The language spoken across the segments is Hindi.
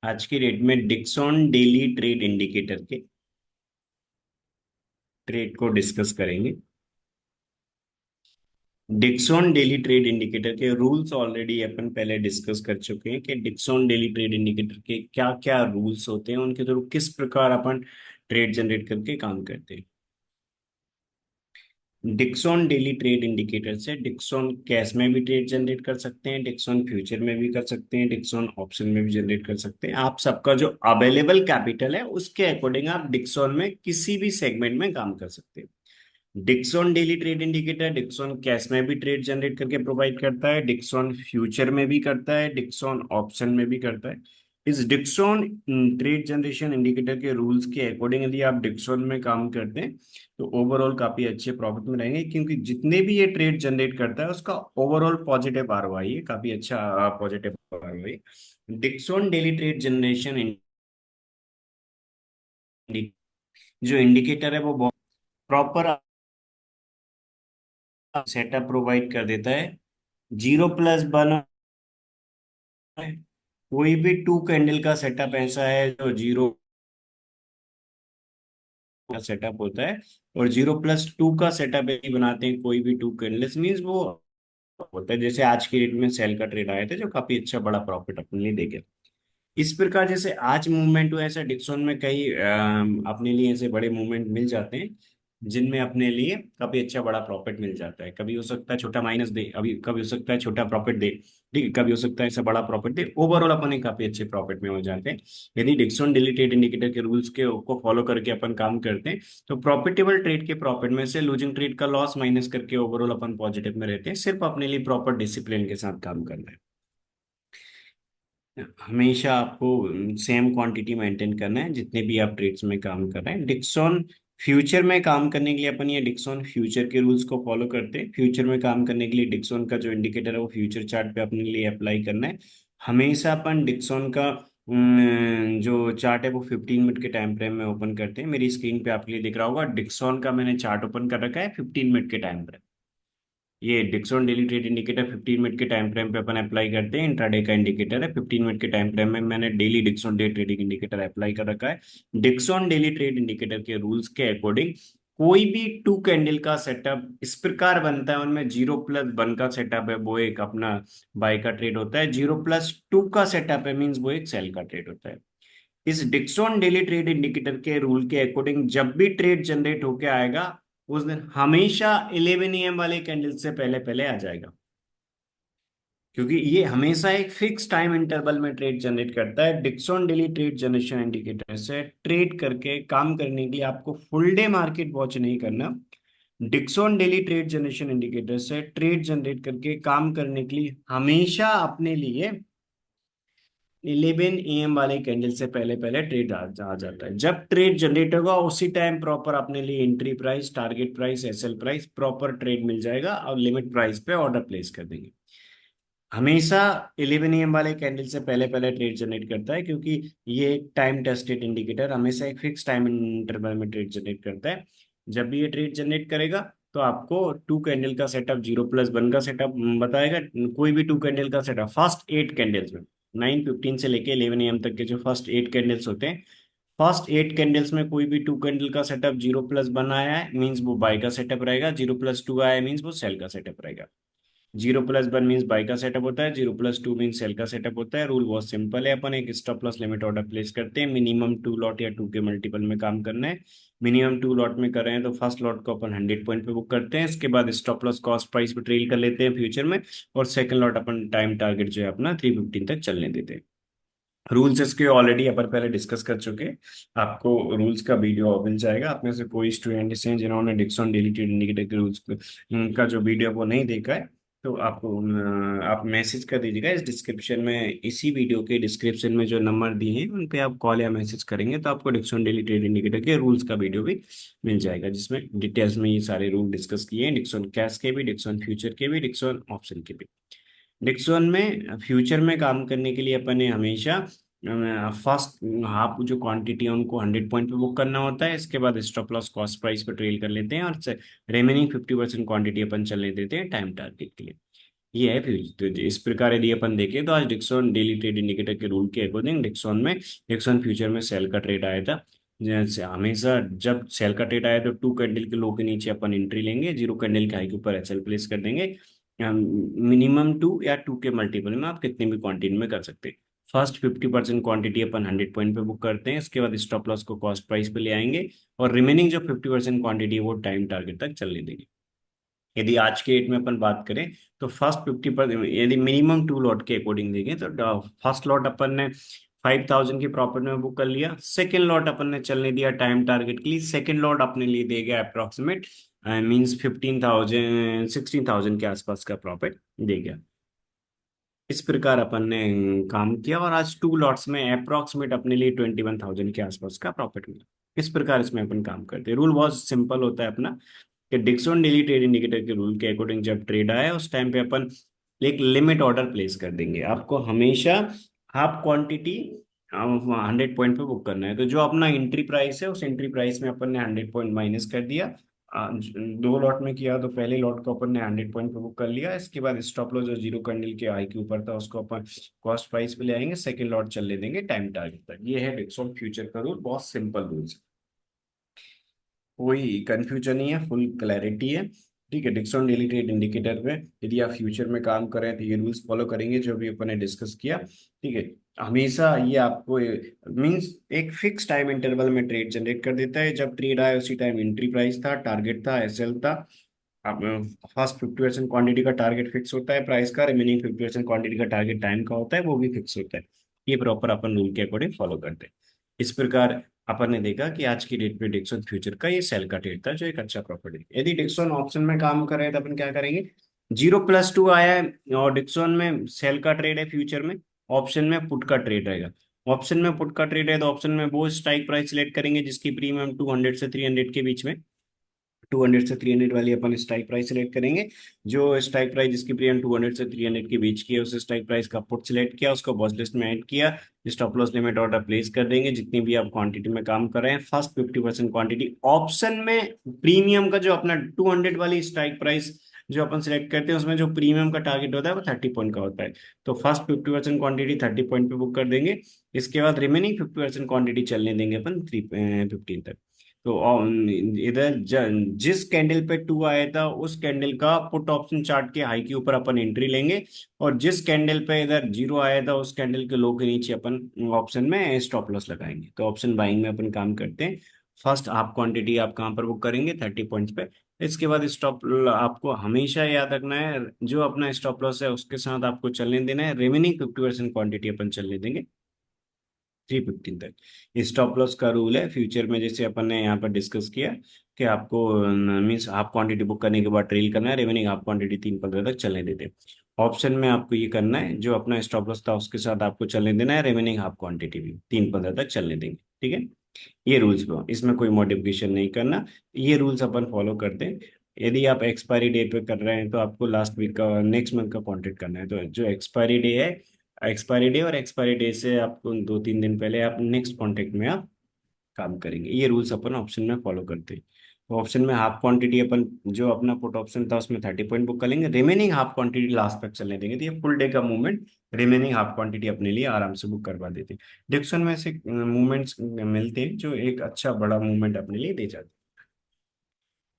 आज की डेट में डिक्सॉन डेली ट्रेड इंडिकेटर के ट्रेड को डिस्कस करेंगे। डिक्सॉन डेली ट्रेड इंडिकेटर के रूल्स ऑलरेडी अपन पहले डिस्कस कर चुके हैं कि डिक्सॉन डेली ट्रेड इंडिकेटर के क्या क्या रूल्स होते हैं, उनके थ्रू किस प्रकार अपन ट्रेड जनरेट करके काम करते हैं। डिक्सॉन डेली ट्रेड इंडिकेटर से डिक्सॉन कैश में भी ट्रेड जनरेट कर सकते हैं, डिक्सॉन फ्यूचर में भी कर सकते हैं, डिक्सॉन ऑप्शन में भी जनरेट कर सकते हैं। आप सबका जो अवेलेबल कैपिटल है उसके अकॉर्डिंग आप डिक्सॉन में किसी भी सेगमेंट में काम कर सकते हैं। Dixon daily trade indicator Dixon cash में भी ट्रेड जनरेट करके प्रोवाइड करता है, डिक्सॉन फ्यूचर में भी करता है, डिक्सॉन ऑप्शन में भी करता है। इस डिक्सॉन ट्रेड जनरेशन इंडिकेटर के रूल्स के अकॉर्डिंग यदि आप डिक्सॉन में काम करते हैं तो ओवरऑल काफी अच्छे प्रॉफिट में रहेंगे, क्योंकि जितने भी ये ट्रेड जनरेट करता है उसका ओवरऑल पॉजिटिव आरओआई है, काफी अच्छा positive ROI. Dixon daily trade generation जो इंडिकेटर है वो बहुत प्रॉपर सेटअप प्रोवाइड कर देता है। जीरो प्लस वन, कोई भी टू कैंडल का सेटअप ऐसा है जो जीरो का सेटअप होता है, और जीरो प्लस टू का सेटअप यदि बनाते हैं कोई भी टू कैंडल्स मीन्स वो होता है। जैसे आज की डेट में सेल का ट्रेड आया था जो काफी अच्छा बड़ा प्रॉफिट अपने लिए दे गया। इस प्रकार जैसे आज मूवमेंट हुआ, ऐसा डिक्सॉन में कई अपने लिए ऐसे बड़े मूवमेंट मिल जाते हैं जिनमें अपने लिए काफी अच्छा बड़ा प्रॉफिट मिल जाता है। कभी हो सकता है छोटा माइनस दे, अभी कभी हो सकता है छोटा प्रॉफिट दे, ठीक है, कभी हो सकता है ऐसा बड़ा प्रॉफिट दे। ओवरऑल अपन एक काफी अच्छे प्रॉफिट में हो जाते हैं यदि डिक्सॉन डेली ट्रेड इंडिकेटर के रूल्स के को फॉलो करके अपन काम करते हैं। तो प्रॉफिटेबल ट्रेड के प्रॉफिट में से लूजिंग ट्रेड का लॉस माइनस करके ओवरऑल अपन पॉजिटिव में रहते हैं। सिर्फ अपने लिए प्रॉपर डिसिप्लिन के साथ काम करना है। हमेशा आपको सेम क्वांटिटी मेंटेन करना है जितने भी आप ट्रेड्स में काम कर रहे हैं। डिक्सॉन फ्यूचर में काम करने के लिए अपन ये डिक्सॉन फ्यूचर के रूल्स को फॉलो करते हैं। फ्यूचर में काम करने के लिए डिक्सॉन का जो इंडिकेटर है वो फ्यूचर चार्ट पे अपने लिए अप्लाई करना है। हमेशा अपन डिक्सॉन का जो चार्ट है वो 15 मिनट के टाइम फ्रेम में ओपन करते हैं। मेरी स्क्रीन पे आपके लिए दिख रहा होगा डिक्सॉन का मैंने चार्ट ओपन कर रखा है 15 मिनट के टाइम। ये Dixon daily trade indicator 15 minute के टाइम फ्रेम पे अपन अप्लाई करते हैं। इंट्राडे का इंडिकेटर है, 15 मिनट के टाइम फ्रेम में मैंने daily Dixon day trading indicator apply कर रखा है। डिक्सॉन डेली ट्रेड इंडिकेटर के रूल्स के अकॉर्डिंग कोई भी टू कैंडल का सेटअप इस प्रकार बनता है, उनमें जीरो प्लस वन का सेटअप है वो एक अपना बाय का ट्रेड होता है, जीरो प्लस टू का सेटअप है मीन्स वो एक सेल का ट्रेड होता है। इस डिक्सॉन डेली ट्रेड इंडिकेटर के रूल के अकॉर्डिंग जब भी ट्रेड जनरेट होके आएगा उस दिन हमेशा 11 AM वाले कैंडल से पहले पहले आ जाएगा, क्योंकि ये हमेशा एक फिक्स टाइम इंटरवल में ट्रेड जनरेट करता है। Dixon daily trade generation indicator से ट्रेड करके काम करने के लिए आपको फुल डे मार्केट वॉच नहीं करना। Dixon daily trade generation indicator से ट्रेड जनरेट करके काम करने के लिए हमेशा अपने लिए 11 AM वाले कैंडल से पहले पहले ट्रेड आ जाता है। जब ट्रेड जनरेट होगा उसी टाइम प्रॉपर अपने लिए entry price, target price, SL price, proper trade मिल जाएगा और लिमिट प्राइस पे ऑर्डर प्लेस कर देंगे। हमेशा 11 AM वाले कैंडल से पहले पहले ट्रेड जनरेट करता है, क्योंकि ये एक टाइम टेस्टेड इंडिकेटर हमेशा एक फिक्स टाइम इंटरवल में ट्रेड जनरेट करता है। जब भी ये ट्रेड जनरेट करेगा तो आपको टू कैंडल का सेटअप, जीरो प्लस वन का सेटअप बताएगा। कोई भी टू कैंडल का सेटअप फर्स्ट 8 कैंडल्स में, 9:15 से लेके 11 AM तक के जो फर्स्ट 8 कैंडल्स होते हैं, फर्स्ट 8 कैंडल्स में कोई भी टू कैंडल का सेटअप जीरो प्लस वन आया है मीन्स वो बाय का सेटअप रहेगा, जीरो प्लस टू आया है मीन्स वो सेल का सेटअप रहेगा। Zero plus one means buy का सेटअप होता है, zero plus two means sell का सेटअप होता है। रूल बहुत सिंपल है, अपन एक stop loss limit order place करते हैं। मिनिमम टू लॉट या टू के मल्टीपल में काम करना है। मिनिमम टू लॉट में कर रहे हैं तो फर्स्ट लॉट को अपन 100 पॉइंट पे बुक करते हैं। इसके बाद स्टॉप लॉस कॉस्ट प्राइस पे ट्रेल कर लेते हैं फ्यूचर में, और सेकंड लॉट अपन टाइम टारगेट जो है अपना 315 तक चलने देते हैं। रूल्स इसके ऑलरेडी अपन पहले डिस्कस कर चुके हैं। आपको रूल्स का वीडियो मिल जाएगा। आप में से कोई स्टूडेंट्स हैं जिन्होंने डिक्सन डेली ट्रेड इंडिकेटर के रूल्स का जो वीडियो वो नहीं देखा है, तो आपको आप मैसेज कर दीजिएगा। इस डिस्क्रिप्शन में, इसी वीडियो के डिस्क्रिप्शन में जो नंबर दिए हैं उन पे आप कॉल या मैसेज करेंगे तो आपको डिक्सन डेली ट्रेड इंडिकेटर के रूल्स का वीडियो भी मिल जाएगा, जिसमें डिटेल्स में ये सारे रूल डिस्कस किए हैं, डिक्सन कैश के भी, डिक्सन फ्यूचर के भी, डिक्सन ऑप्शन के भी। डिक्सन में फ्यूचर में काम करने के लिए अपन ने हमेशा फर्स्ट हाफ जो क्वांटिटी है उनको 100 पॉइंट पे बुक करना होता है। इसके बाद स्टॉप लॉस कॉस्ट प्राइस पे ट्रेल कर लेते हैं, और रिमेनिंग 50% क्वांटिटी अपन चलने देते हैं टाइम टारगेट के लिए। ये है फ्यूचर। तो इस प्रकार यदि अपन देखें तो आज डिक्सॉन डेली ट्रेड इंडिकेटर के रूल के अकॉर्डिंग डिक्सॉन फ्यूचर में सेल का ट्रेड आया था। जैसे हमेशा जब सेल का ट्रेड आया तो 2 कैंडल के लो के नीचे अपन एंट्री लेंगे, 0 कैंडल के हाई के ऊपर एसएल प्लेस कर देंगे। मिनिमम 2 या 2 के मल्टीपल में आप कितनी भी क्वांटिटी में कर सकते हैं। फर्स्ट 50% क्वांटिटी अपन 100 पॉइंट पे बुक करते हैं, इसके बाद स्टॉप लॉस को कॉस्ट प्राइस पे ले आएंगे, और रिमेनिंग जो 50% क्वांटिटी है वो टाइम टारगेट तक चलने देंगे। यदि आज के डेट में अपन बात करें तो फर्स्ट 50%, यदि मिनिमम 2 लॉट के अकॉर्डिंग देखें तो फर्स्ट लॉट अपन ने 5,000 की प्रॉफिट में बुक कर लिया। सेकेंड लॉट अपन ने चलने दिया टाइम टारगेट के लिए, सेकेंड लॉट अपने लिए दे गया अप्रोक्सीमेट मीन्स 15,000 16,000 के आसपास का प्रॉफिट दे गया। इस प्रकार अपन ने काम किया और आज 2 लॉट्स में अप्रोक्सीमेट अपने लिए 21,000 के आसपास का प्रॉफिट मिला। इस प्रकार इसमें अपन काम करते हैं। रूल बहुत सिंपल होता है अपना कि डिक्सन डेली ट्रेड इंडिकेटर के रूल के अकॉर्डिंग जब ट्रेड आए उस टाइम पे अपन एक लिमिट ऑर्डर प्लेस कर देंगे। आपको हमेशा हाफ क्वांटिटी 100 पॉइंट पे बुक करना है। तो जो अपना एंट्री प्राइस है उस एंट्री प्राइस में अपन ने 100 पॉइंट माइनस कर दिया। 2 लॉट में किया तो पहले लॉट को अपन ने 100 पॉइंट पे बुक कर लिया। इसके बाद स्टॉप लॉस जो 0 कैंडल के हाई के ऊपर था उसको अपन कॉस्ट प्राइस पे ले आएंगे, सेकेंड लॉट चलने देंगे टाइम टारगेट तक। ये है डिक्सन फ्यूचर का रूल, बहुत सिंपल रूल्स, कोई कंफ्यूजन नहीं है, फुल क्लैरिटी है। ठीक है, डिक्सन डेली ट्रेड इंडिकेटर में यदि आप फ्यूचर में काम कर रहे हैं तो ये रूल्स फॉलो करेंगे जो भी अपन ने डिस्कस किया। ठीक है, हमेशा ये आपको मींस एक फिक्स टाइम इंटरवल में ट्रेड जनरेट कर देता है। जब ट्रेड आया उसी टाइम एंट्री प्राइस था, टारगेट था, एसएल था। अब फर्स्ट 50% क्वांटिटी का टारगेट फिक्स होता है प्राइस का, रिमेनिंग 50% क्वांटिटी का टारगेट टाइम का होता है, वो भी फिक्स होता है। ये प्रॉपर अपन रूल के अकॉर्डिंग फॉलो करते हैं। इस प्रकार अपन ने देखा कि आज की डेट में डिक्सन फ्यूचर का ये सेल का ट्रेड था जो एक अच्छा प्रॉफिट है। यदि डिक्सन ऑप्शन में काम कर रहे हैं तो अपन क्या करेंगे, 0+2 आया है और डिक्सन में सेल का ट्रेड है फ्यूचर में, ऑप्शन में पुट का ट्रेड रहेगा। ऑप्शन में पुट का ट्रेड है तो ऑप्शन में वो स्ट्राइक प्राइस सिलेक्ट करेंगे जिसकी प्रीमियम 200 से 300 के बीच में, 200 से 300 वाली अपन स्ट्राइक प्राइस सिलेक्ट करेंगे। जो स्ट्राइक प्राइस जिसकी प्रीमियम 200 से 300 के बीच की है उस स्ट्राइक प्राइस का पुट सिलेक्ट किया, उसको वॉच लिस्ट में ऐड किया, stop loss limit order place कर देंगे जितनी भी आप क्वांटिटी में काम कर रहे हैं। फर्स्ट 50% क्वांटिटी ऑप्शन में प्रीमियम का जो अपना 200 वाली स्ट्राइक प्राइस जो अपन सिलेक्ट करते हैं उसमें जो प्रीमियम का टारगेट होता है वो 30 पॉइंट का होता है। तो फर्स्ट 50% क्वांटिटी 30 पॉइंट पे बुक कर देंगे। इसके बाद रिमेनिंग 50% क्वांटिटी चलने देंगे अपन 315 तक। तो इधर जिस कैंडल पे 2 आया था उस कैंडल का पुट ऑप्शन चार्ट के हाई के ऊपर अपन एंट्री लेंगे, और जिस कैंडल पे इधर 0 आया था उस कैंडल के लो के नीचे अपन ऑप्शन में स्टॉप लॉस लगाएंगे। तो ऑप्शन बाइंग में अपन काम करते हैं। फर्स्ट हाफ क्वांटिटी आप कहाँ पर बुक करेंगे, 30 पॉइंट्स पे। इसके बाद स्टॉप आपको हमेशा याद रखना है जो अपना स्टॉप लॉस है उसके साथ आपको चलने देना है, रिमेनिंग 50% क्वांटिटी अपन चलने देंगे 315 तक। स्टॉप लॉस का रूल है फ्यूचर में, जैसे अपन ने यहाँ पर डिस्कस किया कि आपको मीन्स हाफ क्वांटिटी बुक करने के बाद ट्रेल करना है, रिमेनिंग हाफ क्वांटिटी 315 तक चलने देते हैं। ऑप्शन में आपको ये करना है जो अपना स्टॉप लॉस था उसके साथ आपको चलने देना है, रिमेनिंग हाफ क्वांटिटी भी 315 तक चलने देंगे। ठीक है, ये रूल्स को इसमें कोई मॉडिफिकेशन नहीं करना, ये रूल्स अपन फॉलो करते हैं। यदि आप एक्सपायरी डे पे कर रहे हैं तो आपको लास्ट वीक का नेक्स्ट मंथ का कॉन्टेक्ट करना है। तो जो एक्सपायरी डे है, एक्सपायरी डे और एक्सपायरी डे से आपको 2-3 दिन पहले आप नेक्स्ट कॉन्ट्रैक्ट में आप काम करेंगे। ये रूल्स अपन ऑप्शन में फॉलो करते हैं। तो ऑप्शन में हाफ क्वांटिटी अपन जो अपना पुट ऑप्शन था उसमें 30 पॉइंट बुक कर लेंगे, रिमेनिंग हाफ क्वांटिटी लास्ट तक चलने देंगे। तो ये फुल डे का मूवमेंट रिमेनिंग हाफ क्वांटिटी अपने लिए आराम से बुक करवा देते हैं। डिक्सन में से मूवमेंट्स मिलते हैं जो एक अच्छा बड़ा मूवमेंट अपने लिए दे जाते हैं।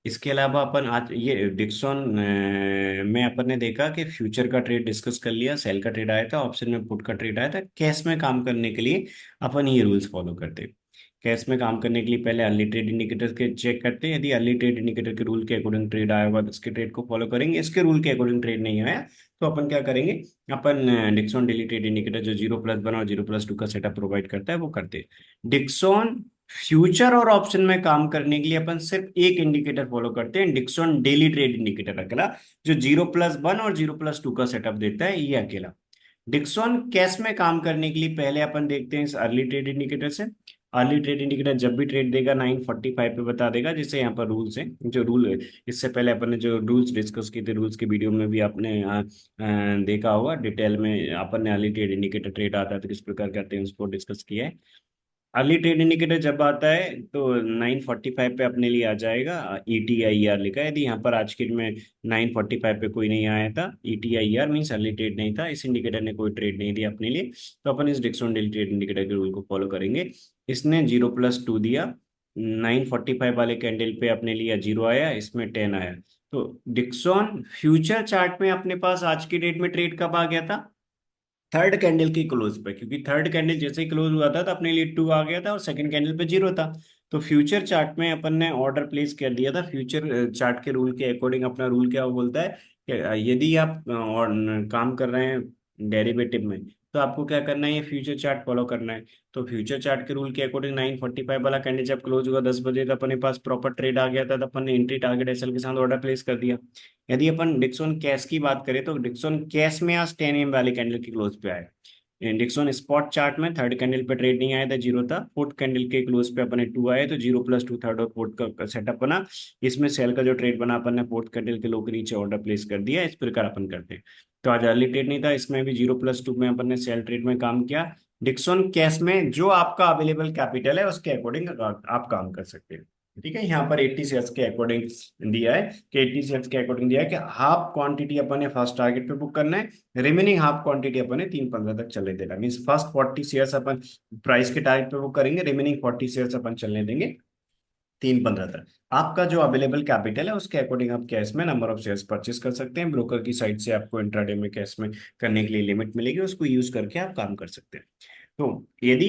इसके अलावा अपन आज ये डिक्सन में अपन ने देखा कि फ्यूचर का ट्रेड डिस्कस कर लिया, सेल का ट्रेड आया था, ऑप्शन में पुट का ट्रेड आया था। कैश में काम करने के लिए अपन ये रूल्स फॉलो करते हैं। कैश में काम करने के लिए पहले अर्ली ट्रेड इंडिकेटर के चेक करते हैं, यदि अर्ली ट्रेड इंडिकेटर के रूल के अकॉर्डिंग ट्रेड आया होगा तो इसके ट्रेड को फॉलो करेंगे। इसके रूल के अकॉर्डिंग ट्रेड नहीं आया तो अपन क्या करेंगे, अपन डिक्सन डेली ट्रेड इंडिकेटर जो 0+1 और 0+2 का सेटअप प्रोवाइड करता है वो करते हैं। डिक्सन फ्यूचर और ऑप्शन में काम करने के लिए अपन सिर्फ एक इंडिकेटर फॉलो करते हैं, डिक्सन डेली ट्रेड इंडिकेटर अकेला, जो 0+1 और 0+2 का सेटअप देता है, ये अकेला। डिक्सन कैश में काम करने के लिए पहले अपन देखते हैं इस अर्ली ट्रेड इंडिकेटर से। अर्ली ट्रेड इंडिकेटर जब भी ट्रेड देगा 9:45 पे बता देगा, जैसे यहाँ पर रूल्स हैं जो रूल है। इससे पहले अपन ने जो रूल्स डिस्कस किए थे रूल्स के वीडियो में भी आपने देखा होगा डिटेल में, अपन ने अर्ली ट्रेड इंडिकेटर ट्रेड आता है तो किस प्रकार करते हैं उसको डिस्कस किया है। अर्ली ट्रेड इंडिकेटर जब आता है तो 9:45 पे अपने लिए आ जाएगा। ETIR लिखा है, यदि यहाँ पर आज के दिन में 9:45 पे कोई नहीं आया था, ETIR मीन्स अर्ली ट्रेड नहीं था, इस इंडिकेटर ने कोई ट्रेड नहीं दिया अपने लिए, तो अपन इस डिक्सन डेली ट्रेड इंडिकेटर के रूल को फॉलो करेंगे। इसने 0+2 दिया, 9:45 वाले कैंडल पे अपने लिए 0 आया, इसमें 10 आया। तो डिक्सन फ्यूचर चार्ट में अपने पास आज की डेट में ट्रेड कब आ गया था? थर्ड कैंडल की क्लोज पे, क्योंकि थर्ड कैंडल जैसे ही क्लोज हुआ था तो अपने लिए 2 आ गया था और सेकंड कैंडल पे 0 था। तो फ्यूचर चार्ट में अपन ने ऑर्डर प्लेस कर दिया था। फ्यूचर चार्ट के रूल के अकॉर्डिंग अपना रूल क्या बोलता है कि यदि आप और काम कर रहे हैं डेरिवेटिव में, तो आपको क्या करना है, ये फ्यूचर चार्ट फॉलो करना है। तो फ्यूचर चार्ट के रूल के अकॉर्डिंग 9:45 वाला कैंडल जब क्लोज हुआ 10 बजे, तो अपने पास प्रॉपर ट्रेड आ गया था, तो अपन ने एंट्री टारगेट एसएल के साथ ऑर्डर प्लेस कर दिया। यदि अपन डिक्सन कैश की बात करें तो डिक्सन कैश में आज 10 AM वाले कैंडल की क्लोज पे आए। डिक्सन स्पॉट चार्ट में थर्ड कैंडल पे ट्रेड नहीं आया था, 0 था। फोर्थ कैंडल के क्लोज पे अपने 2 आए, तो 0+2 थर्ड और फोर्थ का सेटअप बना। इसमें सेल का जो ट्रेड बना अपन ने फोर्थ कैंडल के लो के नीचे ऑर्डर प्लेस कर दिया, इस प्रकार अपन करते हैं। तो आज अर्ली ट्रेड नहीं था, इसमें भी 0+2 में अपन ने सेल ट्रेड में काम किया। डिक्सन कैश में जो आपका अवेलेबल कैपिटल है उसके अकॉर्डिंग आप काम कर सकते हैं। ठीक है, यहाँ पर 80 शेयर्स के अकॉर्डिंग दिया है कि 80 शेयर्स के अकॉर्डिंग दिया है कि हाफ क्वांटिटी अपन ने फर्स्ट टारगेट पे बुक करना है, रिमेनिंग हाफ क्वांटिटी अपन ने 3:15 तक चलने देना। मीन फर्स्ट 40 शेयर्स अपन प्राइस के टारगेट पे बुक करेंगे, रिमेनिंग 40 शेयर्स अपन चलने देंगे 3:15 तक। आपका जो अवेलेबल कैपिटल है उसके अकॉर्डिंग आप कैश में नंबर ऑफ शेयर्स परचेस कर सकते हैं। ब्रोकर की साइड से आपको इंट्राडे में कैश में करने के लिए लिमिट मिलेगी, उसको यूज करके आप काम कर सकते हैं। तो यदि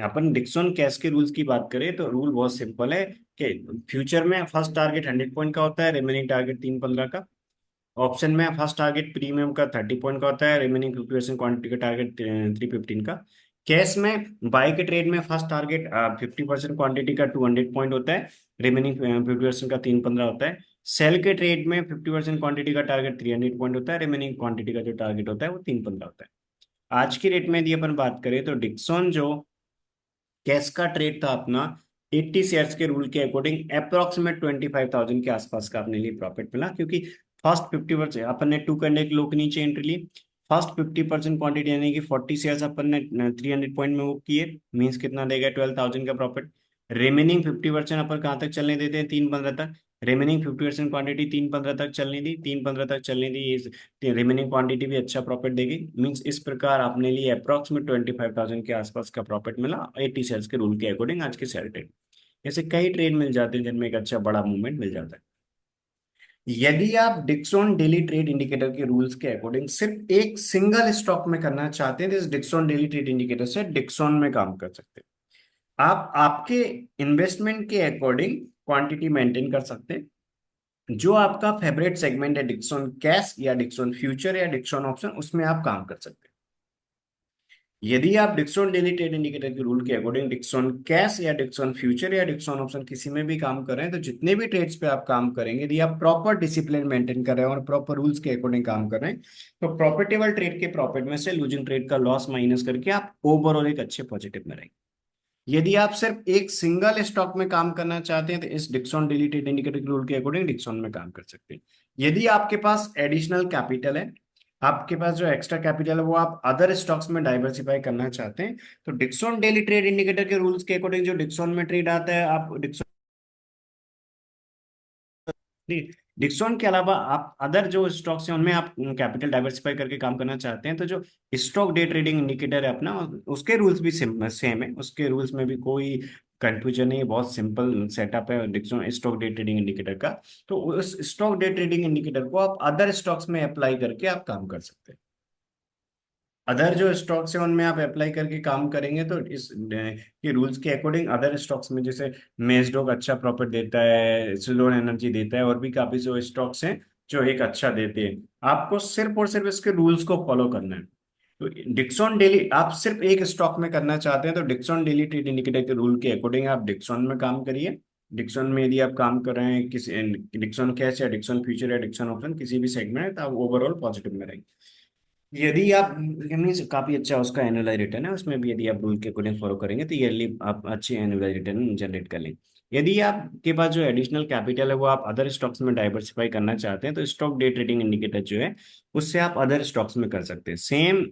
अपन डिक्सन कैश के रूल्स की बात करें तो रूल बहुत सिंपल है कि फ्यूचर में फर्स्ट टारगेट 100 पॉइंट का होता है, रिमेनिंग टारगेट 3:15 का। ऑप्शन में फर्स्ट टारगेट प्रीमियम का 30 पॉइंट का होता है, रिमेनिंग 50% क्वांटिटी का टारगेट 315 का। कैश में बाय के ट्रेड में फर्स्ट टारगेट 50% क्वांटिटी का 200 पॉइंट होता है, रिमेनिंग 50% का 3:15 होता है। सेल के ट्रेड में 50% क्वांटिटी का टारगेट 300 पॉइंट होता है, रिमेनिंग क्वांटिटी का जो टारगेट होता है वो 3:15 होता है। आज की रेट में यदि अपन बात करें तो डिक्सन जो कैश का ट्रेड था अपना, 80 शेयर्स के रूल के अकॉर्डिंग अप्रोक्सीमेट 25,000 के आसपास का अपने लिए प्रॉफिट मिला, क्योंकि फर्स्ट 50% अपन ने 2 करने के लो के नीचे एंट्री ली। फर्स्ट 50% क्वांटिटी यानी कि 40 शेयर्स अपन ने 300 पॉइंट में बुक किए, मीन्स कितना देगा 12,000 का प्रॉफिट। रिमेनिंग 50% अपन कहाँ तक चलने देते हैं, 3:15 तक। रिमेनिंग 50% क्वांटिटी 3:15 तक चलने दी, 3:15 तक चलने दी, रिमेनिंग क्वांटिटी भी अच्छा प्रॉफिट देगी। मींस इस प्रकार आपने लिए अप्रॉक्सीमेट 25,000 के आसपास का प्रॉफिट मिला 80 शेयर्स के रूल के अकॉर्डिंग आज के शेयर ट्रेड। ऐसे कई ट्रेड मिल जाते हैं जिनमें एक अच्छा बड़ा मूवमेंट मिल जाता है। यदि आप डिक्सन डेली ट्रेड इंडिकेटर के रूल्स के अकॉर्डिंग सिर्फ एक सिंगल स्टॉक में करना चाहते हैं तो इस डिक्सन डेली ट्रेड इंडिकेटर से डिक्सन में काम कर सकते हैं। आप आपके इन्वेस्टमेंट के अकॉर्डिंग क्वांटिटी मेंटेन कर सकते हैं। जो आपका फेवरेट सेगमेंट है, डिक्सन कैश या डिक्सन फ्यूचर या डिक्सन ऑप्शन, उसमें आप काम कर सकते हैं। यदि आप डिक्सन डेली ट्रेड इंडिकेटर के रूल के अकॉर्डिंग डिक्सन कैश या डिक्सन फ्यूचर या डिक्सन ऑप्शन किसी में भी काम कर रहे हैं, तो जितने भी ट्रेड्स पे आप काम करेंगे, यदि आप प्रॉपर डिसिप्लिन मेंटेन कर रहे हैं और प्रॉपर रूल्स के अकॉर्डिंग काम कर रहे हैं, तो प्रॉफिटेबल ट्रेड के प्रॉफिट में से लूजिंग ट्रेड का लॉस माइनस करके आप ओवरऑल एक अच्छे पॉजिटिव में रहेंगे। यदि आप सिर्फ एक सिंगल स्टॉक में काम करना चाहते हैं तो इस डिक्सन डेली ट्रेड इंडिकेटर के रूल के अकॉर्डिंग डिक्सन में काम कर सकते हैं। यदि आपके पास एडिशनल कैपिटल है, आपके पास जो एक्स्ट्रा कैपिटल है वो आप अदर स्टॉक्स में डाइवर्सिफाई करना चाहते हैं, तो डिक्सन डेली ट्रेड इंडिकेटर के रूल्स के अकॉर्डिंग जो डिक्सन में ट्रेड आता है, आप डिक्सन डिक्सन के अलावा आप अदर जो स्टॉक्स हैं उनमें आप कैपिटल डाइवर्सिफाई करके काम करना चाहते हैं, तो जो स्टॉक डे ट्रेडिंग इंडिकेटर है अपना, उसके रूल्स भी सेम है, उसके रूल्स में भी कोई कंफ्यूजन नहीं है, बहुत सिंपल सेटअप है Dixon stock day trading indicator का। तो उस स्टॉक डे ट्रेडिंग इंडिकेटर को आप अदर स्टॉक्स में अप्लाई करके आप काम कर सकते हैं। अदर जो स्टॉक्स है उनमें आप अप्लाई करके काम करेंगे तो इस ये रूल्स के अकॉर्डिंग अदर स्टॉक्स में जैसे मेजडॉग अच्छा प्रॉफिट देता है, सिलोन एनर्जी देता है, और भी काफी जो स्टॉक्स हैं जो एक अच्छा देते हैं। आपको सिर्फ और सिर्फ इसके रूल्स को फॉलो करना है। तो डिक्सन डेली आप सिर्फ एक स्टॉक में करना चाहते हैं तो डिक्सन डेली ट्रेड इंडिकेटर के रूल के अकॉर्डिंग आप डिक्सन में काम करिए। डिक्सन में यदि आप काम कर रहे हैं किसी डिक्सन कैश या डिक्सन फ्यूचर या डिक्सन ऑप्शन किसी भी सेगमेंट है, तो आप ओवरऑल पॉजिटिव में रहेंगे। यदि आप मीन्स काफी अच्छा उसका एनुअल रिटर्न है, उसमें भी यदि आप रूल के अकॉर्डिंग फॉलो करेंगे तो ईयरली आप अच्छे एनुअल रिटर्न जनरेट कर लेंगे। यदि आपके पास जो एडिशनल कैपिटल है वो आप अदर स्टॉक्स में डाइवर्सिफाई करना चाहते हैं, तो स्टॉक डे ट्रेडिंग इंडिकेटर जो है उससे आप अदर स्टॉक्स में कर सकते हैं सेम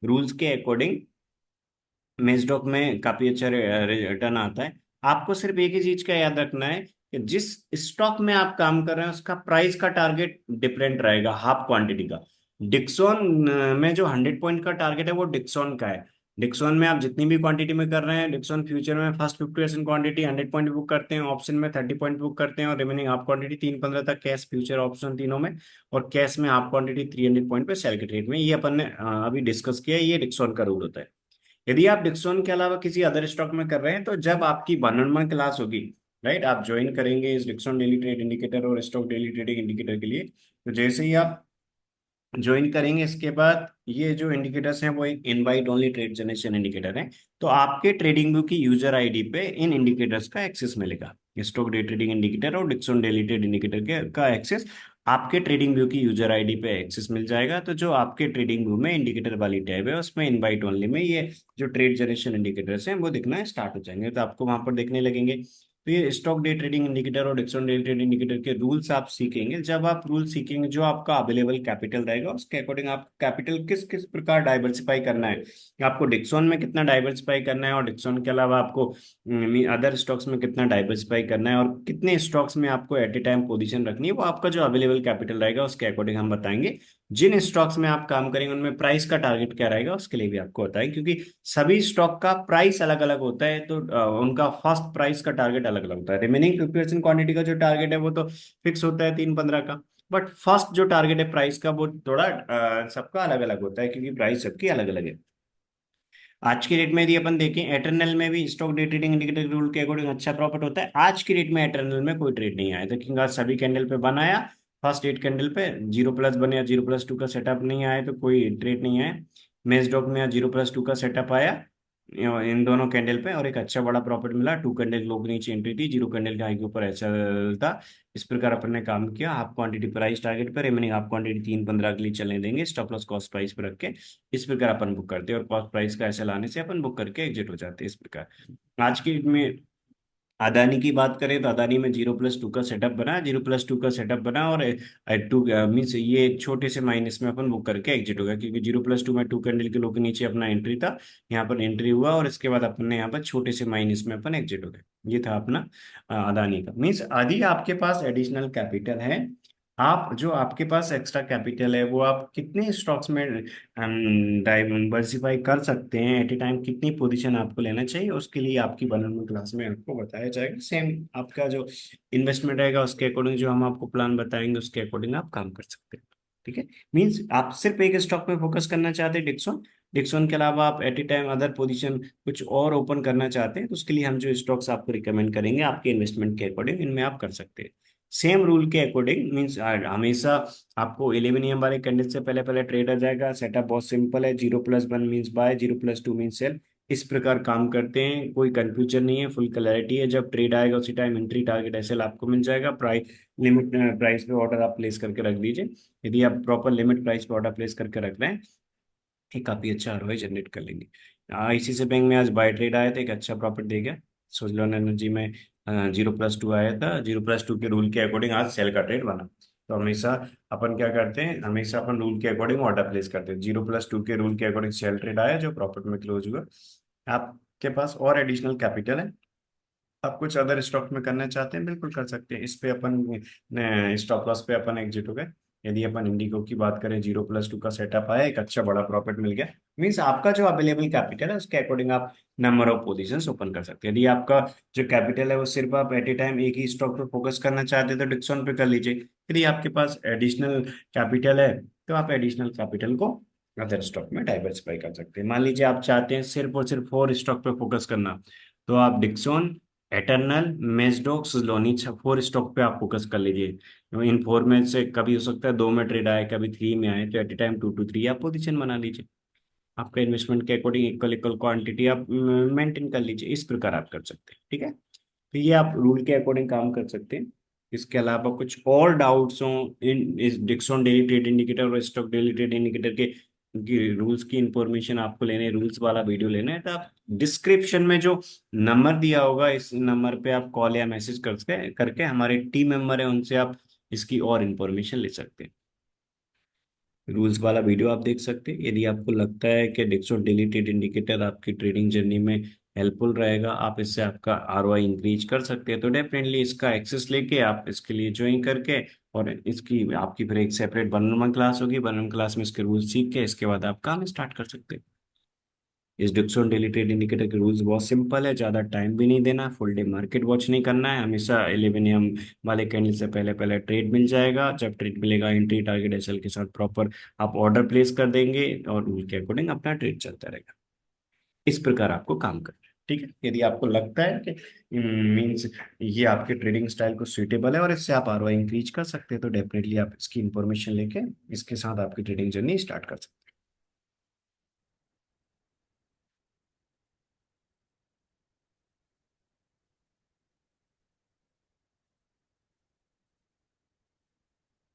रूल्स के अकॉर्डिंग। मेजडॉक में काफी अच्छा रिटर्न आता है। आपको सिर्फ एक ही चीज का याद रखना है कि जिस स्टॉक में आप काम कर रहे हैं उसका प्राइस का टारगेट डिफरेंट रहेगा, हाफ क्वांटिटी का। डिक्सॉन में जो 100 पॉइंट का टारगेट है वो डिक्सॉन का है। डिक्सॉन में आप जितनी भी क्वांटिटी में कर रहे हैं, डिक्सॉन फ्यूचर में फर्स्ट 50% क्वांटिटी 100 पॉइंट बुक करते हैं, ऑप्शन में 30 पॉइंट बुक करते हैं, और रिमेनिंग हाफ क्वांटिटी 3-15 तक कैश फ्यूचर ऑप्शन तीनों में, और कैश में हाफ क्वांटिटी 300 पॉइंट पे सेल के ट्रेड में। ये अपन ने अभी डिस्कस किया है, ये डिक्सॉन का रूल होता है। यदि आप डिक्सॉन के अलावा किसी अदर स्टॉक में कर रहे हैं तो जब आपकी 1-on-1 क्लास होगी, राइट, आप ज्वाइन करेंगे इस डिक्सॉन डेली ट्रेड इंडिकेटर और स्टॉक डेली ट्रेडिंग इंडिकेटर के लिए। तो जैसे ही आप ज्वाइन करेंगे, इसके बाद ये जो इंडिकेटर्स हैं वो एक invite only trade generation indicator है। तो आपके ट्रेडिंग व्यू की यूजर आईडी पे इन इंडिकेटर्स का एक्सेस मिलेगा। स्टॉक डे ट्रेडिंग इंडिकेटर और डिक्सॉन डेली ट्रेड इंडिकेटर के का एक्सेस आपके ट्रेडिंग व्यू की यूजर आईडी पे एक्सेस मिल जाएगा। तो जो आपके ट्रेडिंग व्यू में इंडिकेटर वाली टैब है उसमें इनवाइट ओनली में ये जो ट्रेड जनरेशन इंडिकेटर्स हैं वो दिखना स्टार्ट हो जाएंगे, तो आपको वहां पर देखने लगेंगे। तो ये स्टॉक डे ट्रेडिंग इंडिकेटर और डिक्सॉन डे ट्रेड इंडिकेटर के रूल्स आप सीखेंगे। जब आप रूल सीखेंगे, जो आपका अवेलेबल कैपिटल रहेगा उसके अकॉर्डिंग आप कैपिटल किस किस प्रकार डाइवर्सिफाई करना है, आपको डिक्सॉन में कितना डाइवर्सिफाई करना है, और डिक्सॉन के अलावा आपको अदर स्टॉक्स में कितना डाइवर्सिफाई करना है, और कितने स्टॉक्स में आपको एट ए टाइम पोजीशन रखनी है, वो आपका जो अवेलेबल कैपिटल रहेगा उसके अकॉर्डिंग हम बताएंगे। जिन स्टॉक्स में आप काम करेंगे उनमें प्राइस का टारगेट क्या रहेगा उसके लिए भी आपको बताएं, क्योंकि सभी स्टॉक का प्राइस अलग अलग होता है। तो उनका फर्स्ट प्राइस का टारगेट अलग अलग होता है। रिमेनिंग 50% क्वांटिटी का जो टारगेट है वो तो फिक्स होता है 3-15 का। बट फर्स्ट जो टारगेट है प्राइस का वो थोड़ा सबका अलग अलग होता है, क्योंकि प्राइस सबकी अलग अलग है। आज की डेट में यदि अपन देखें, एटर्नल में भी stock day trading indicator rule के अकॉर्डिंग अच्छा प्रॉफिट होता है। आज की डेट में एटर्नल में कोई ट्रेड नहीं आया, देखिए आज सभी कैंडल पे बनाया, फर्स्ट 8 कैंडल पे 0+ बने या 0+2 का सेटअप नहीं आया, तो कोई ट्रेड नहीं आया। मेजडॉक में 0+2 का सेटअप आया इन दोनों कैंडल पे, और एक अच्छा बड़ा प्रॉफिट मिला। 2 कैंडल लो के नीचे एंट्री थी, 0 कैंडल के हाई के ऊपर ऐसा था। इस प्रकार अपन ने काम किया। हाफ क्वांटिटी प्राइस टारगेट पे, रिमेनिंग हाफ क्वांटिटी 3-15 के लिए चलने देंगे, स्टॉप लॉस कॉस्ट प्राइस पे रख के। इस प्रकार अपन बुक करते हैं, और कॉस्ट प्राइस का ऐसे लाने से अपन बुक करके एग्जिट हो जाते हैं इस प्रकार। आज की में अदानी की बात करें तो अदानी में 0+2 का सेटअप बना, 0+2 का सेटअप बना, और 2 मीन्स ये छोटे से माइनस में अपन बुक करके एग्जिट हो गया, क्योंकि 0+2 में 2 कैंडल के लो के नीचे अपना एंट्री था, यहाँ पर एंट्री हुआ, और इसके बाद अपन ने यहाँ पर छोटे से माइनस में अपन एग्जिट हो गए। ये था अपना अदानी का। मीन्स यदि आपके पास एडिशनल कैपिटल है, आप जो आपके पास एक्स्ट्रा कैपिटल है वो आप कितने स्टॉक्स में डाइवर्सिफाई कर सकते हैं, एट ए टाइम कितनी पोजीशन आपको लेना चाहिए, उसके लिए आपकी वन क्लास में आपको बताया जाएगा। सेम आपका जो इन्वेस्टमेंट रहेगा उसके अकॉर्डिंग जो हम आपको प्लान बताएंगे उसके अकॉर्डिंग आप काम कर सकते हैं। ठीक है। मीन्स आप सिर्फ एक स्टॉक में फोकस करना चाहते हैं, डिक्सॉन, डिक्सॉन के अलावा आप at a time other position कुछ और ओपन करना चाहते हैं, तो उसके लिए हम जो स्टॉक्स आपको रिकमेंड करेंगे आपके इन्वेस्टमेंट के अकॉर्डिंग इनमें आप कर सकते हैं। सेम रूल के अकॉर्डिंग, मीन्स हमेशा आपको 11 AM वाले कैंडल से पहले पहले ट्रेड आ जाएगा। सेटअप बहुत सिंपल है, 0+1 मीन्स बाय, 0+2 मीन्स सेल। इस प्रकार काम करते हैं, कोई कंफ्यूजन नहीं है, फुल क्लैरिटी है। जब ट्रेड आएगा उसी टाइम एंट्री टारगेट एसएल आपको मिल जाएगा। प्राइस लिमिट प्राइस पे ऑर्डर आप प्लेस करके रख दीजिए। यदि आप प्रॉपर लिमिट प्राइस पे ऑर्डर प्लेस करके रख रहे हैं, ये काफी अच्छा आरओआई जनरेट कर लेंगे। आईसीआईसीआई बैंक में आज बाय ट्रेड आया था, एक अच्छा प्रॉफिट दे गया। सुजलोन एनर्जी में 0+2 आया था, 0+2 के रूल के अकॉर्डिंग आज सेल का ट्रेड बना। तो हमेशा अपन क्या करते हैं, हमेशा अपन रूल के अकॉर्डिंग ऑर्डर प्लेस करते हैं। 0+2 के रूल के अकॉर्डिंग सेल ट्रेड आया जो प्रॉफिट में क्लोज हुआ। आपके पास और एडिशनल कैपिटल है, आप कुछ अदर स्टॉक में करना चाहते हैं, बिल्कुल कर सकते हैं। इस पे अपन स्टॉप लॉस पे अपन एग्जिट हो गए। यदि अपन इंडिगो की बात करें, 0+2 का सेटअप आया, एक अच्छा बड़ा प्रॉफिट मिल गया। मीन्स आपका जो अवेलेबल कैपिटल है उसके अकॉर्डिंग आप नंबर ऑफ पोजीशंस ओपन कर सकते हैं। यदि आपका जो कैपिटल है वो सिर्फ आप एट ए टाइम एक ही स्टॉक पे फोकस करना चाहते हैं तो डिक्सॉन पे कर लीजिए। यदि आपके पास एडिशनल कैपिटल है तो आप एडिशनल कैपिटल को अदर स्टॉक में डाइवर्सिफाई कर सकते हैं। मान लीजिए आप चाहते हैं सिर्फ और सिर्फ 4 स्टॉक पे फोकस करना, तो आप डिक्सॉन, एटर्नल, मेजडॉक, सुजलोनी 4 स्टॉक पे आप फोकस कर लीजिए। इन 4 में से कभी हो सकता है 2 में ट्रेड आए, कभी 3 में आए, तो एट ए टाइम 2 to 3 आप पोजीशन बना लीजिए। आपका इन्वेस्टमेंट के अकॉर्डिंग इक्वल इक्वल क्वांटिटी आप मेंटेन कर लीजिए। इस प्रकार आप कर सकते हैं। ठीक है। तो ये आप रूल के अकॉर्डिंग काम कर सकते हैं। इसके अलावा कुछ और डाउट्स हो इन इस डिक्सॉन डेली ट्रेड इंडिकेटर और स्टॉक डेली ट्रेड इंडिकेटर के रूल्स की इंफॉर्मेशन आपको लेने, रूल्स वाला वीडियो लेना है, तो आप डिस्क्रिप्शन में जो नंबर दिया होगा इस नंबर पे आप कॉल या मैसेज करके करके हमारे टीम मेंबर है उनसे आप इसकी और इंफॉर्मेशन ले सकते हैं। रूल्स वाला वीडियो आप देख सकते हैं। यदि आपको लगता है कि डिक्सो डेली ट्रेड इंडिकेटर आपकी ट्रेडिंग जर्नी में हेल्पफुल रहेगा, आप इससे आपका आरओआई इंक्रीज कर सकते हैं, तो डेफिनेटली इसका एक्सेस लेके आप इसके लिए ज्वाइन करके, और इसकी आपकी फिर एक separate one on one class होगी, वन ऑन क्लास में इसके रूल्स सीख के इसके बाद आप काम स्टार्ट कर सकते हैं। इस डिक्सोन डेली ट्रेड इंडिकेटर के रूल्स बहुत सिंपल है, ज़्यादा टाइम भी नहीं देना, फुल डे मार्केट वॉच नहीं करना है, हमेशा 11 AM वाले कैंडल से पहले पहले ट्रेड मिल जाएगा। जब ट्रेड मिलेगा एंट्री टारगेट एसएल के साथ प्रॉपर आप ऑर्डर प्लेस कर देंगे और रूल के अकॉर्डिंग अपना ट्रेड चलता रहेगा। इस प्रकार आपको काम करना है। ठीक है, यदि आपको लगता है कि मीन्स ये आपके ट्रेडिंग स्टाइल को सूटेबल है और इससे आप आरओआई इंक्रीज कर सकते हैं, तो डेफिनेटली आप इसकी इंफॉर्मेशन लेके इसके साथ आपकी ट्रेडिंग जर्नी स्टार्ट कर सकते हैं।